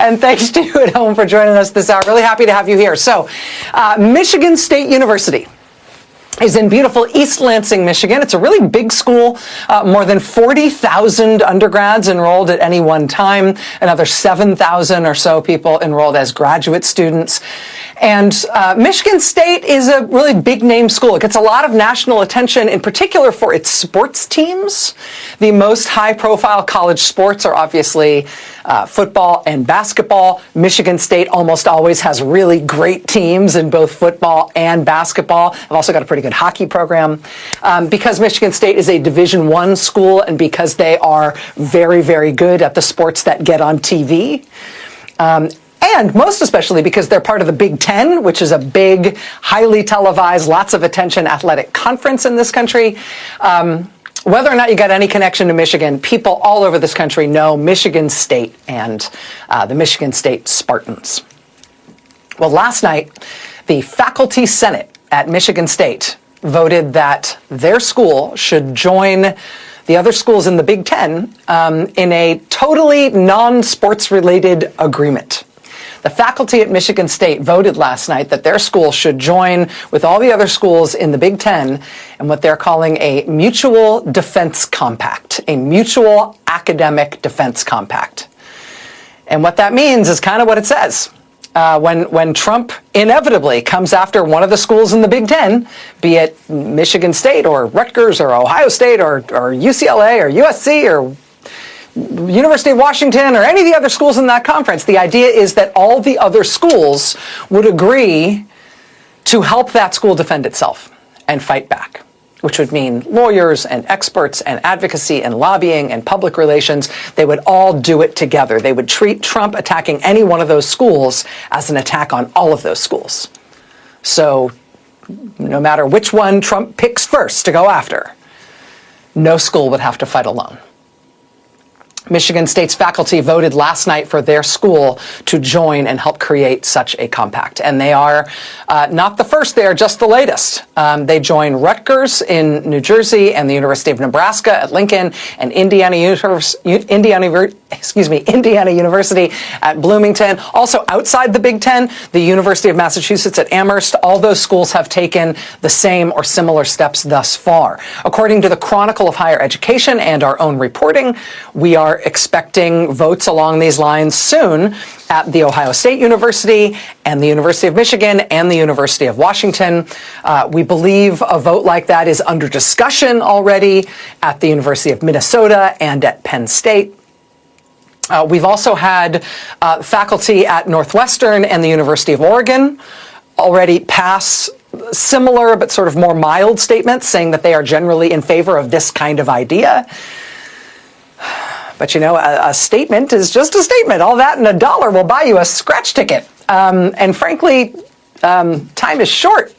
And thanks to you at home for joining us this hour. Really happy to have you here. So, Michigan State University is in beautiful East Lansing, Michigan. It's a really big school, more than 40,000 undergrads enrolled at any one time, another 7,000 or so people enrolled as graduate students. And Michigan State is a really big name school. It gets a lot of national attention, in particular for its sports teams. The most high profile college sports are obviously football and basketball. Michigan State almost always has really great teams in both football and basketball. I've also got a pretty good hockey program. Because Michigan State is a Division I school and because they are very, very good at the sports that get on TV. And most especially because they're part of the Big Ten, which is a big, highly televised, lots of attention athletic conference in this country. Whether or not you got any connection to Michigan, people all over this country know Michigan State and the Michigan State Spartans. Well, last night, the Faculty Senate at Michigan State voted that their school should join the other schools in the Big Ten in a totally non-sports related agreement. The faculty at Michigan State voted last night that their school should join with all the other schools in the Big Ten in what they're calling a mutual defense compact, a mutual academic defense compact. And what that means is kind of what it says. When Trump inevitably comes after one of the schools in the Big Ten, be it Michigan State or Rutgers or Ohio State or UCLA or USC or University of Washington or any of the other schools in that conference, the idea is that all the other schools would agree to help that school defend itself and fight back, which would mean lawyers and experts and advocacy and lobbying and public relations. They would all do it together. They would treat Trump attacking any one of those schools as an attack on all of those schools. So no matter which one Trump picks first to go after, no school would have to fight alone. Michigan State's faculty voted last night for their school to join and help create such a compact. And they are not the first, they are just the latest. They join Rutgers in New Jersey and the University of Nebraska at Lincoln and Indiana University at Bloomington. Also outside the Big Ten, the University of Massachusetts at Amherst. All those schools have taken the same or similar steps thus far. According to the Chronicle of Higher Education and our own reporting, we are expecting votes along these lines soon at the Ohio State University and the University of Michigan and the University of Washington. We believe a vote like that is under discussion already at the University of Minnesota and at Penn State. We've also had faculty at Northwestern and the University of Oregon already pass similar but sort of more mild statements saying that they are generally in favor of this kind of idea. But, you know, a statement is just a statement. All that and $1 will buy you a scratch ticket. And frankly, time is short.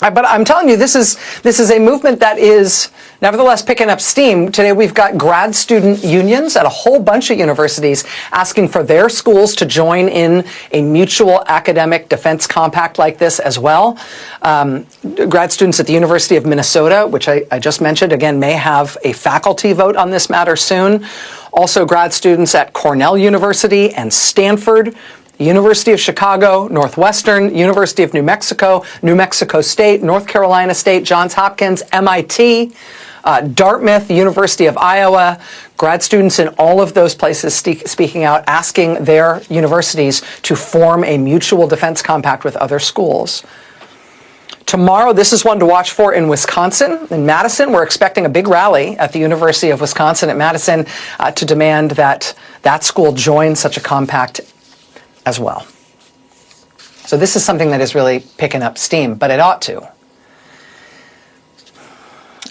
But I'm telling you, this is a movement that is nevertheless picking up steam. Today we've got grad student unions at a whole bunch of universities asking for their schools to join in a mutual academic defense compact like this as well. Grad students at the University of Minnesota, which I just mentioned, again, may have a faculty vote on this matter soon. Also grad students at Cornell University and Stanford, University of Chicago, Northwestern, University of New Mexico, New Mexico State, North Carolina State, Johns Hopkins, MIT, Dartmouth, University of Iowa, grad students in all of those places speaking out, asking their universities to form a mutual defense compact with other schools. Tomorrow, this is one to watch for in Wisconsin. In Madison, we're expecting a big rally at the University of Wisconsin at Madison to demand that that school join such a compact as well. So this is something that is really picking up steam, but it ought to.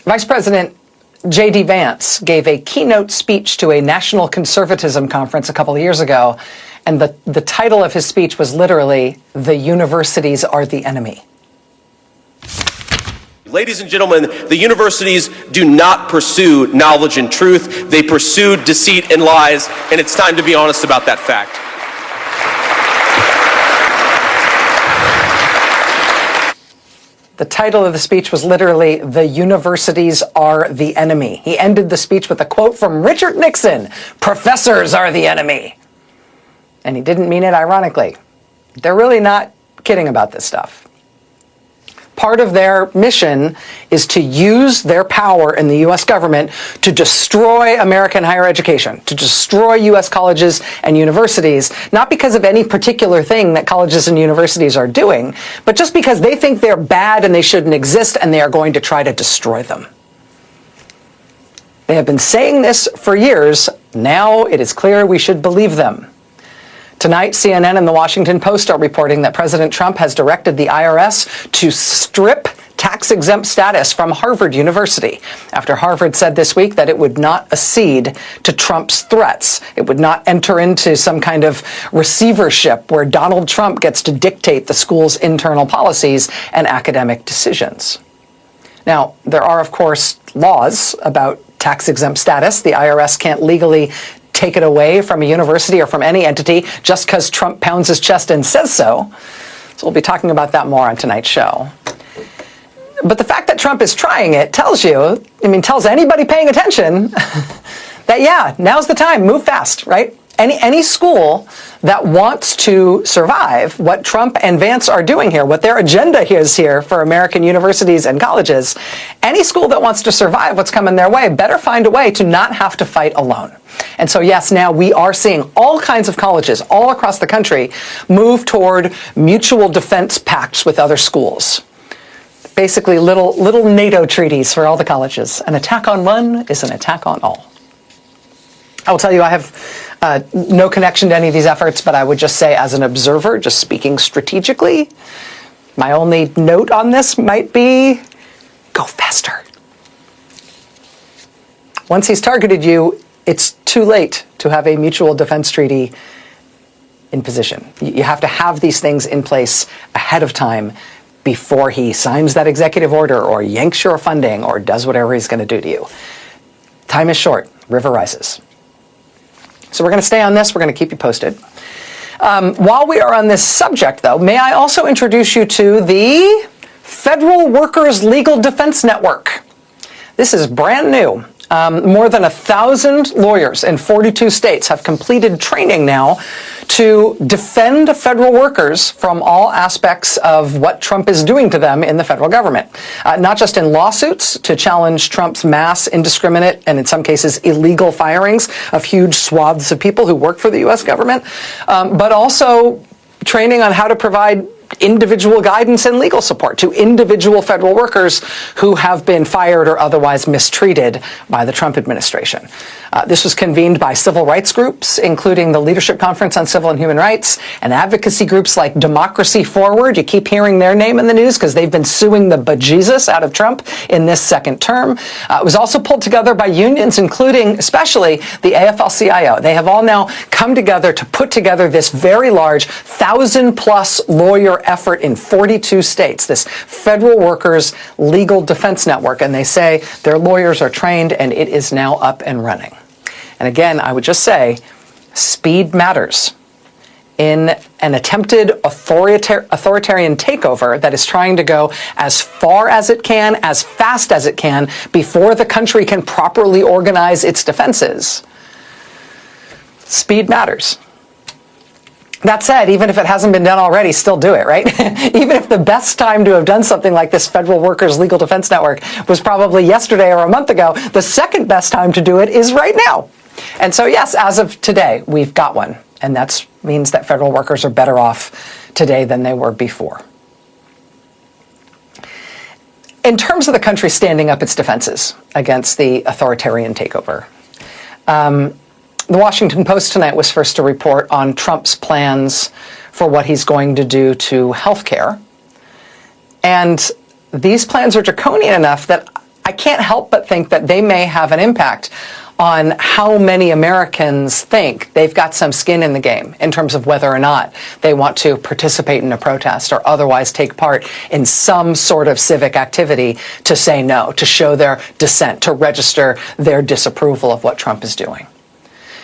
Vice President J.D. Vance gave a keynote speech to a national conservatism conference a couple of years ago, and the title of his speech was literally, "The Universities Are the Enemy." Ladies and gentlemen, the universities do not pursue knowledge and truth. They pursue deceit and lies, and it's time to be honest about that fact. The title of the speech was literally, "The Universities Are the Enemy." He ended the speech with a quote from Richard Nixon, "Professors are the enemy." And he didn't mean it ironically. They're really not kidding about this stuff. Part of their mission is to use their power in the U.S. government to destroy American higher education, to destroy U.S. colleges and universities, not because of any particular thing that colleges and universities are doing, but just because they think they're bad and they shouldn't exist, and they are going to try to destroy them. They have been saying this for years. Now it is clear we should believe them. Tonight, CNN and The Washington Post are reporting that President Trump has directed the IRS to strip tax-exempt status from Harvard University after Harvard said this week that it would not accede to Trump's threats. It would not enter into some kind of receivership where Donald Trump gets to dictate the school's internal policies and academic decisions. Now, there are, of course, laws about tax-exempt status. The IRS can't legally take it away from a university or from any entity just because Trump pounds his chest and says so. So we'll be talking about that more on tonight's show. But the fact that Trump is trying it tells anybody paying attention that, yeah, now's the time, move fast, right? Any school that wants to survive what Trump and Vance are doing here, what their agenda is here for American universities and colleges, any school that wants to survive what's coming their way better find a way to not have to fight alone. And so, yes, now we are seeing all kinds of colleges all across the country move toward mutual defense pacts with other schools. Basically, little NATO treaties for all the colleges. An attack on one is an attack on all. I will tell you, I have no connection to any of these efforts, but I would just say, as an observer, just speaking strategically, my only note on this might be, go faster. Once he's targeted you, it's too late to have a mutual defense treaty in position. You have to have these things in place ahead of time before he signs that executive order or yanks your funding or does whatever he's going to do to you. Time is short. River rises. So we're going to stay on this. We're going to keep you posted. While we are on this subject, though, may I also introduce you to the Federal Workers Legal Defense Network. This is brand new. More than 1,000 lawyers in 42 states have completed training now to defend federal workers from all aspects of what Trump is doing to them in the federal government. Not just in lawsuits to challenge Trump's mass, indiscriminate, and in some cases illegal firings of huge swaths of people who work for the U.S. government, but also training on how to provide individual guidance and legal support to individual federal workers who have been fired or otherwise mistreated by the Trump administration. This was convened by civil rights groups, including the Leadership Conference on Civil and Human Rights, and advocacy groups like Democracy Forward. You keep hearing their name in the news because they've been suing the bejesus out of Trump in this second term. It was also pulled together by unions, including especially the AFL-CIO. They have all now come together to put together this very large 1,000-plus lawyer effort in 42 states, this Federal Workers Legal Defense Network, and they say their lawyers are trained and it is now up and running. And again, I would just say, speed matters. In an attempted authoritarian takeover that is trying to go as far as it can, as fast as it can, before the country can properly organize its defenses, speed matters. That said, even if it hasn't been done already, still do it, right? Even if the best time to have done something like this Federal Workers Legal Defense Network was probably yesterday or a month ago, the second best time to do it is right now. And so, yes, as of today, we've got one. And that means that federal workers are better off today than they were before. In terms of the country standing up its defenses against the authoritarian takeover, the Washington Post tonight was first to report on Trump's plans for what he's going to do to health care. And these plans are draconian enough that I can't help but think that they may have an impact on how many Americans think they've got some skin in the game in terms of whether or not they want to participate in a protest or otherwise take part in some sort of civic activity to say no, to show their dissent, to register their disapproval of what Trump is doing.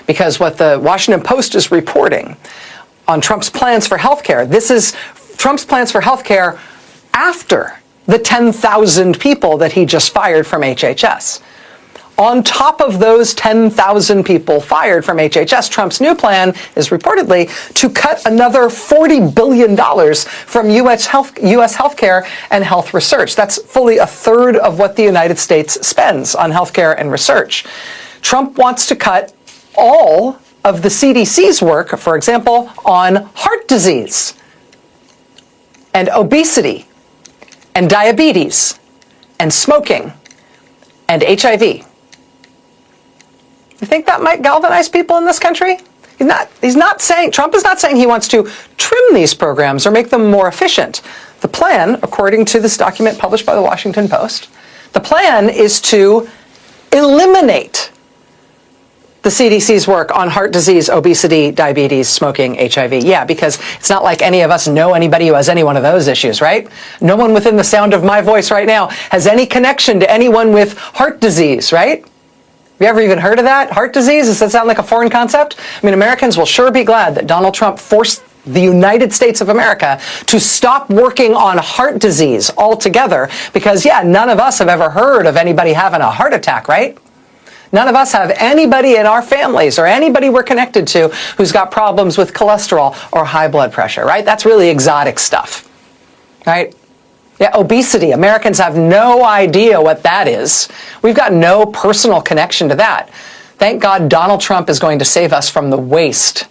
Because what the Washington Post is reporting on Trump's plans for health care, this is Trump's plans for health care after the 10,000 people that he just fired from HHS. On top of those 10,000 people fired from HHS, Trump's new plan is reportedly to cut another $40 billion from U.S. healthcare and health research. That's fully a third of what the United States spends on healthcare and research. Trump wants to cut all of the CDC's work, for example, on heart disease and obesity and diabetes and smoking and HIV. You think that might galvanize people in this country? Trump is not saying he wants to trim these programs or make them more efficient. The plan, according to this document published by the Washington Post, the plan is to eliminate the CDC's work on heart disease, obesity, diabetes, smoking, HIV. Yeah, because it's not like any of us know anybody who has any one of those issues, right? No one within the sound of my voice right now has any connection to anyone with heart disease, right? Have you ever even heard of that? Heart disease? Does that sound like a foreign concept? I mean, Americans will sure be glad that Donald Trump forced the United States of America to stop working on heart disease altogether because, yeah, none of us have ever heard of anybody having a heart attack, right? None of us have anybody in our families or anybody we're connected to who's got problems with cholesterol or high blood pressure, right? That's really exotic stuff, right? Yeah, obesity. Americans have no idea what that is. We've got no personal connection to that. Thank God Donald Trump is going to save us from the waste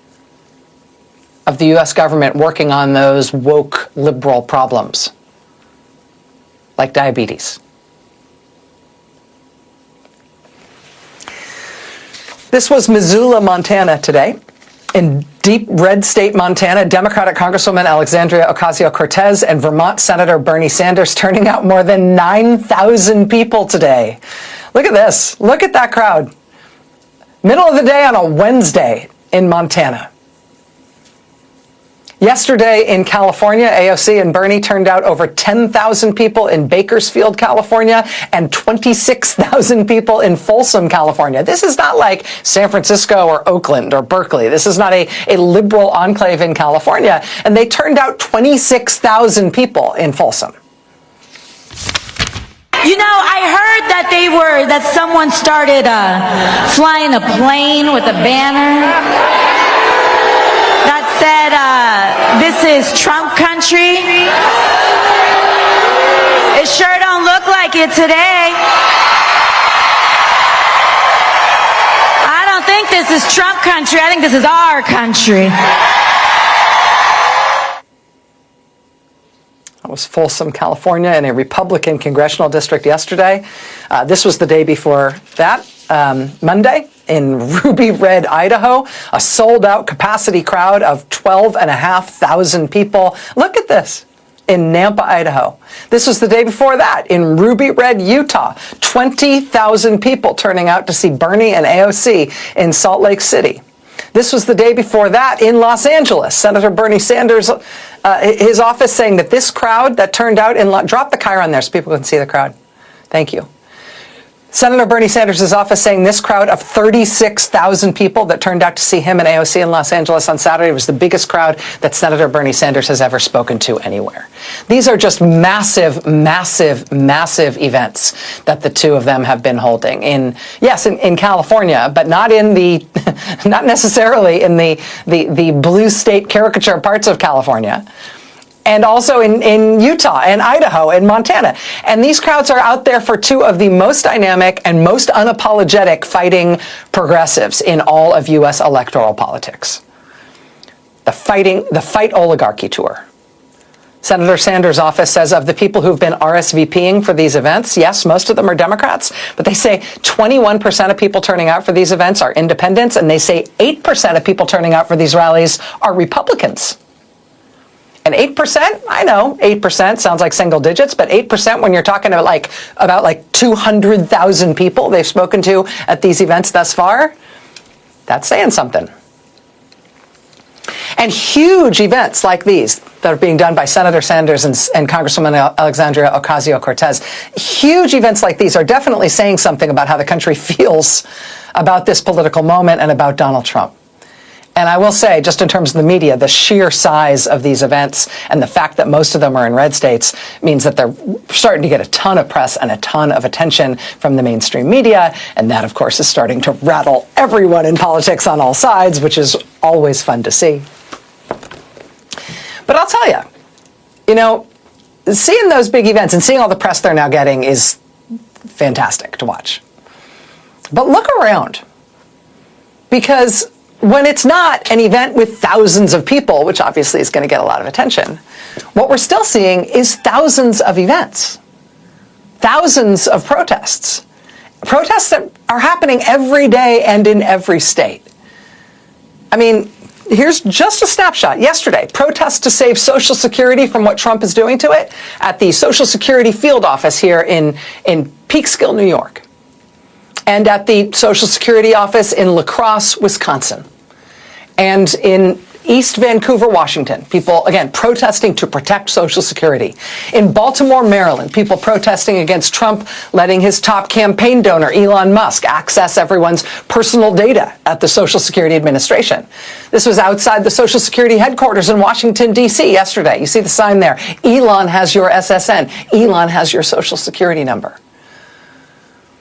of the U.S. government working on those woke liberal problems, like diabetes. This was Missoula, Montana today. In deep red state Montana, Democratic Congresswoman Alexandria Ocasio-Cortez and Vermont Senator Bernie Sanders turning out more than 9,000 people today. Look at this. Look at that crowd. Middle of the day on a Wednesday in Montana. Yesterday in California, AOC and Bernie turned out over 10,000 people in Bakersfield, California, and 26,000 people in Folsom, California. This is not like San Francisco or Oakland or Berkeley. This is not a liberal enclave in California. And they turned out 26,000 people in Folsom. You know, I heard that someone started flying a plane with a banner that said, this is Trump country. It sure don't look like it today. I don't think this is Trump country. I think this is our country. That was Folsom, California, in a Republican congressional district yesterday. This was the day before that, Monday, in Ruby Red, Idaho, a sold-out capacity crowd of 12,500 people. Look at this. In Nampa, Idaho. This was the day before that in Ruby Red, Utah. 20,000 people turning out to see Bernie and AOC in Salt Lake City. This was the day before that in Los Angeles. Senator Bernie Sanders, his office saying that this crowd that turned out drop the chyron there so people can see the crowd. Thank you. Senator Bernie Sanders' office saying this crowd of 36,000 people that turned out to see him and AOC in Los Angeles on Saturday was the biggest crowd that Senator Bernie Sanders has ever spoken to anywhere. These are just massive, massive, massive events that the two of them have been holding in California, but not necessarily in the blue state caricature parts of California. And also in Utah and Idaho and Montana. And these crowds are out there for two of the most dynamic and most unapologetic fighting progressives in all of U.S. electoral politics. The Fight Oligarchy Tour. Senator Sanders' office says of the people who've been RSVPing for these events, yes, most of them are Democrats, but they say 21% of people turning out for these events are independents, and they say 8% of people turning out for these rallies are Republicans. And 8%, I know, 8% sounds like single digits, but 8% when you're talking about 200,000 people they've spoken to at these events thus far, that's saying something. And huge events like these that are being done by Senator Sanders and Congresswoman Alexandria Ocasio-Cortez, huge events like these are definitely saying something about how the country feels about this political moment and about Donald Trump. And I will say, just in terms of the media, the sheer size of these events and the fact that most of them are in red states means that they're starting to get a ton of press and a ton of attention from the mainstream media. And that, of course, is starting to rattle everyone in politics on all sides, which is always fun to see. But I'll tell you, seeing those big events and seeing all the press they're now getting is fantastic to watch. But look around, because when it's not an event with thousands of people, which obviously is going to get a lot of attention, what we're still seeing is thousands of events, thousands of protests that are happening every day and in every state. I mean, here's just a snapshot. Yesterday, protests to save Social Security from what Trump is doing to it at the Social Security field office here in Peekskill, New York, and at the Social Security office in La Crosse, Wisconsin, and in East Vancouver, Washington, people, again, protesting to protect Social Security. In Baltimore, Maryland, people protesting against Trump letting his top campaign donor, Elon Musk, access everyone's personal data at the Social Security Administration. This was outside the Social Security headquarters in Washington, D.C. yesterday. You see the sign there. Elon has your SSN. Elon has your Social Security number.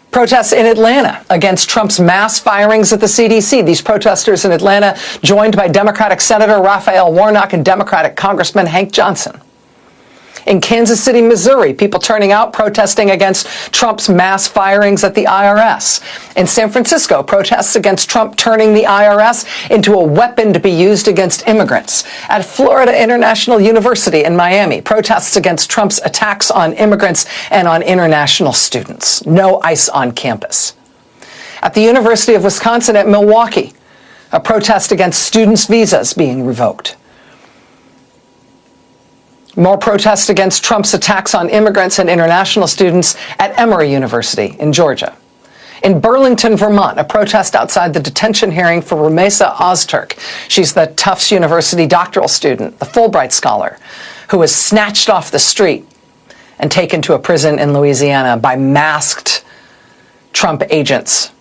Protests in Atlanta against Trump's mass firings at the CDC. These protesters in Atlanta joined by Democratic Senator Raphael Warnock and Democratic Congressman Hank Johnson. In Kansas City, Missouri, people turning out protesting against Trump's mass firings at the IRS. In San Francisco, protests against Trump turning the IRS into a weapon to be used against immigrants. At Florida International University in Miami, protests against Trump's attacks on immigrants and on international students. No ICE on campus. At the University of Wisconsin at Milwaukee, a protest against students' visas being revoked. More protests against Trump's attacks on immigrants and international students at Emory University in Georgia. In Burlington, Vermont, a protest outside the detention hearing for Rumeysa Ozturk. She's the Tufts University doctoral student, the Fulbright scholar, who was snatched off the street and taken to a prison in Louisiana by masked Trump agents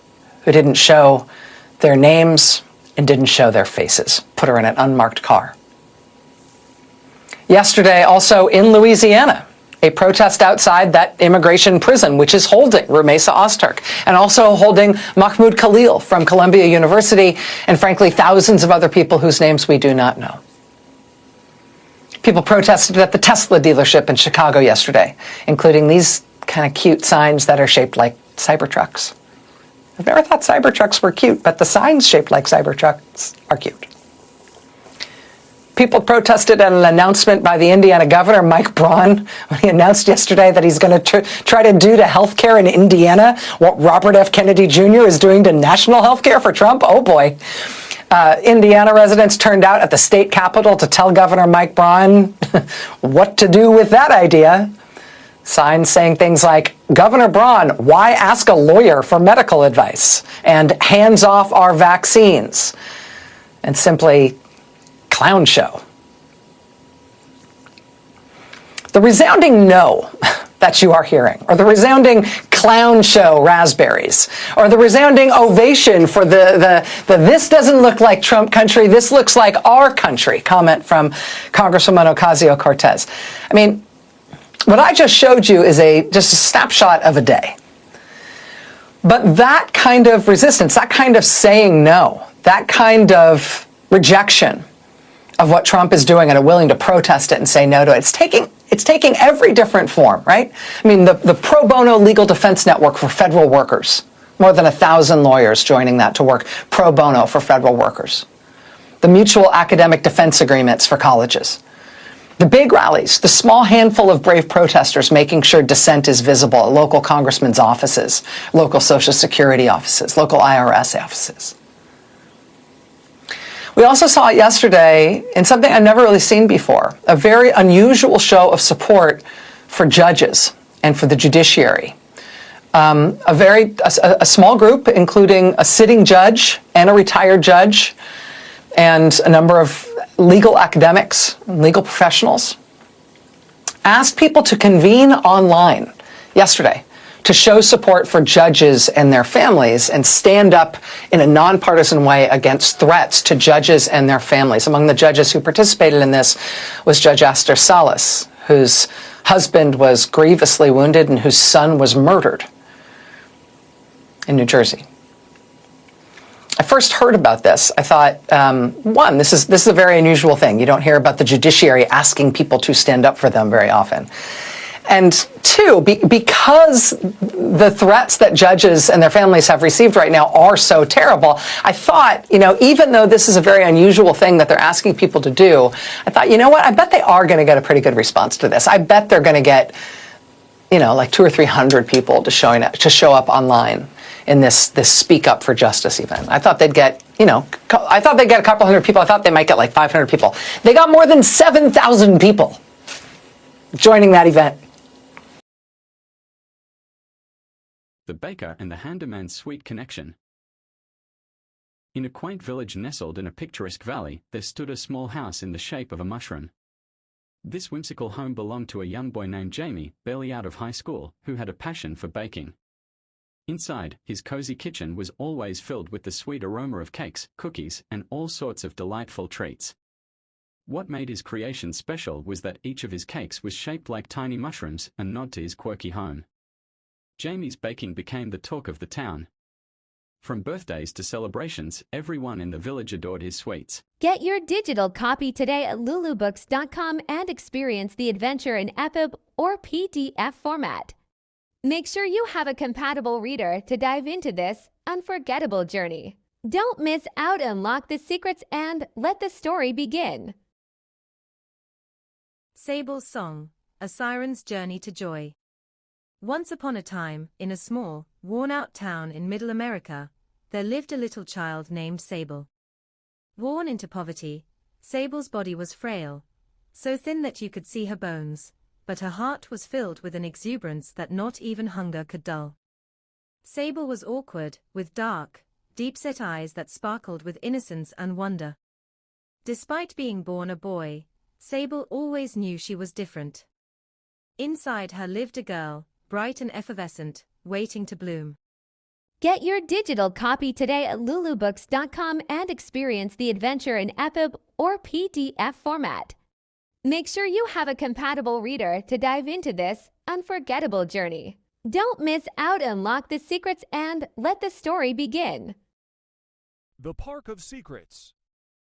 who didn't show their names and didn't show their faces, put her in an unmarked car. Yesterday, also in Louisiana, a protest outside that immigration prison, which is holding Rumeysa Ozturk, and also holding Mahmoud Khalil from Columbia University, and frankly, thousands of other people whose names we do not know. People protested at the Tesla dealership in Chicago yesterday, including these kind of cute signs that are shaped like Cybertrucks. I've never thought Cybertrucks were cute, but the signs shaped like Cybertrucks are cute. People protested at an announcement by the Indiana governor, Mike Braun, when he announced yesterday that he's going to try to do to healthcare in Indiana what Robert F. Kennedy Jr. is doing to national healthcare for Trump. Oh, boy. Indiana residents turned out at the state capitol to tell Governor Mike Braun what to do with that idea. Signs saying things like, Governor Braun, why ask a lawyer for medical advice? And hands off our vaccines. And simply, clown show. The resounding no that you are hearing, or the resounding clown show raspberries, or the resounding ovation for the this doesn't look like Trump country, this looks like our country comment from Congresswoman Ocasio-Cortez. I mean, what I just showed you is just a snapshot of a day. But that kind of resistance, that kind of saying no, that kind of rejection of what Trump is doing and are willing to protest it and say no to it. It's taking every different form, right? I mean, the Pro Bono Legal Defense Network for federal workers, more than 1,000 lawyers joining that to work pro bono for federal workers. The mutual academic defense agreements for colleges. The big rallies, the small handful of brave protesters making sure dissent is visible at local congressmen's offices, local Social Security offices, local IRS offices. We also saw it yesterday in something I've never really seen before, a very unusual show of support for judges and for the judiciary. A small group, including a sitting judge and a retired judge, and a number of legal academics, legal professionals, asked people to convene online yesterday to show support for judges and their families and stand up in a nonpartisan way against threats to judges and their families. Among the judges who participated in this was Judge Esther Salas, whose husband was grievously wounded and whose son was murdered in New Jersey. I first heard about this. I thought, one, this is a very unusual thing. You don't hear about the judiciary asking people to stand up for them very often. And two, because the threats that judges and their families have received right now are so terrible, I thought, even though this is a very unusual thing that they're asking people to do, I thought, you know what, I bet they are going to get a pretty good response to this. I bet they're going to get, like 200 or 300 people to show up online in this Speak Up for Justice event. I thought they'd get, a couple hundred people. I thought they might get like 500 people. They got more than 7,000 people joining that event. The baker and the handyman's sweet connection. In a quaint village nestled in a picturesque valley, there stood a small house in the shape of a mushroom. This whimsical home belonged to a young boy named Jamie, barely out of high school, who had a passion for baking. Inside, his cozy kitchen was always filled with the sweet aroma of cakes, cookies, and all sorts of delightful treats. What made his creation special was that each of his cakes was shaped like tiny mushrooms, a nod to his quirky home. Jamie's baking became the talk of the town. From birthdays to celebrations, everyone in the village adored his sweets. Get your digital copy today at lulubooks.com and experience the adventure in EPUB or PDF format. Make sure you have a compatible reader to dive into this unforgettable journey. Don't miss out, unlock the secrets, and let the story begin. Sable's Song, A Siren's Journey to Joy. Once upon a time, in a small, worn-out town in Middle America, there lived a little child named Sable. Worn into poverty, Sable's body was frail, so thin that you could see her bones, but her heart was filled with an exuberance that not even hunger could dull. Sable was awkward, with dark, deep-set eyes that sparkled with innocence and wonder. Despite being born a boy, Sable always knew she was different. Inside her lived a girl, bright and effervescent, waiting to bloom. Get your digital copy today at lulubooks.com and experience the adventure in EPUB or PDF format. Make sure you have a compatible reader to dive into this unforgettable journey. Don't miss out, unlock the secrets, and let the story begin. The Park of Secrets.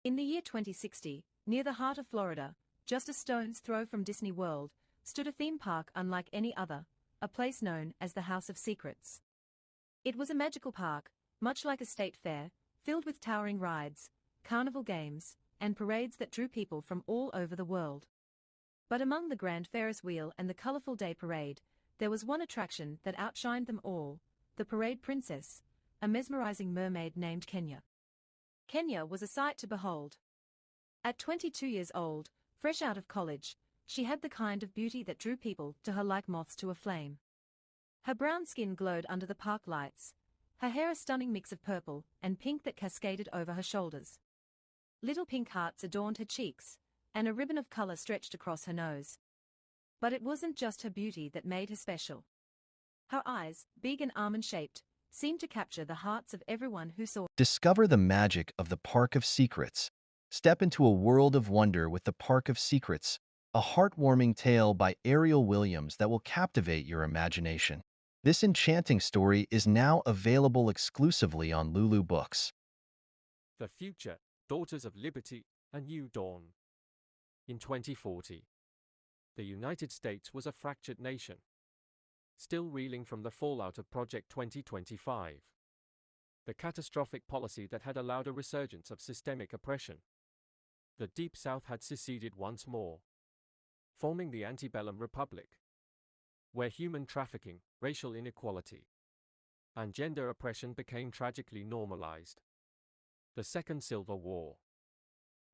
In the year 2060, near the heart of Florida, just a stone's throw from Disney World, stood a theme park unlike any other, a place known as the House of Secrets. It was a magical park, much like a state fair, filled with towering rides, carnival games, and parades that drew people from all over the world. But among the grand Ferris wheel and the colorful day parade, there was one attraction that outshined them all, the parade princess, a mesmerizing mermaid named Kenya. Kenya was a sight to behold. At 22 years old, fresh out of college, she had the kind of beauty that drew people to her like moths to a flame. Her brown skin glowed under the park lights, her hair a stunning mix of purple and pink that cascaded over her shoulders. Little pink hearts adorned her cheeks, and a ribbon of color stretched across her nose. But it wasn't just her beauty that made her special. Her eyes, big and almond-shaped, seemed to capture the hearts of everyone who saw. Discover the magic of the Park of Secrets. Step into a world of wonder with the Park of Secrets, a heartwarming tale by Ariel Williams that will captivate your imagination. This enchanting story is now available exclusively on Lulu Books. The Future, Daughters of Liberty, A New Dawn. In 2040, the United States was a fractured nation, still reeling from the fallout of Project 2025, the catastrophic policy that had allowed a resurgence of systemic oppression. The Deep South had seceded once more, forming the antebellum republic, where human trafficking, racial inequality, and gender oppression became tragically normalized. The Second Civil War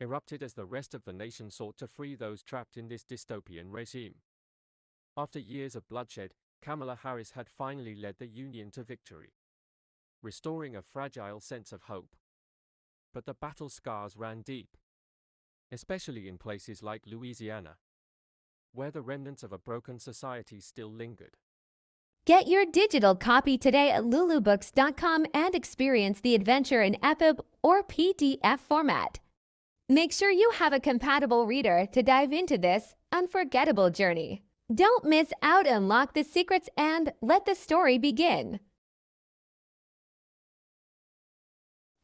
erupted as the rest of the nation sought to free those trapped in this dystopian regime. After years of bloodshed, Kamala Harris had finally led the Union to victory, restoring a fragile sense of hope. But the battle scars ran deep, especially in places like Louisiana, where the remnants of a broken society still lingered. Get your digital copy today at lulubooks.com and experience the adventure in EPUB or PDF format. Make sure you have a compatible reader to dive into this unforgettable journey. Don't miss out, unlock the secrets, and let the story begin.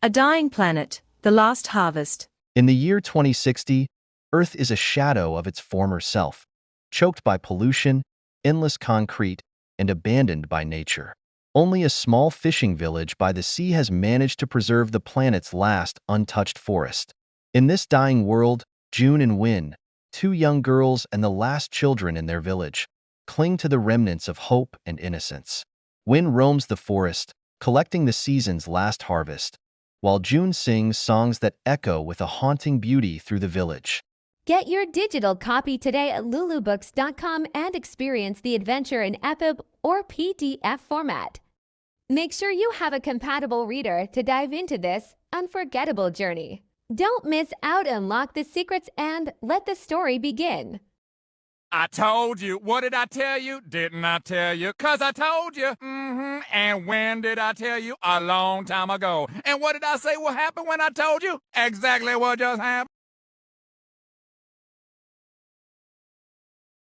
A Dying Planet, The Last Harvest. In the year 2060, Earth is a shadow of its former self, choked by pollution, endless concrete, and abandoned by nature. Only a small fishing village by the sea has managed to preserve the planet's last untouched forest. In this dying world, June and Win, two young girls and the last children in their village, cling to the remnants of hope and innocence. Win roams the forest, collecting the season's last harvest, while June sings songs that echo with a haunting beauty through the village. Get your digital copy today at lulubooks.com and experience the adventure in EPUB or PDF format. Make sure you have a compatible reader to dive into this unforgettable journey. Don't miss out, unlock the secrets, and let the story begin. I told you. What did I tell you? Didn't I tell you? 'Cause I told you. And when did I tell you? A long time ago. And what did I say will happen when I told you? Exactly what just happened.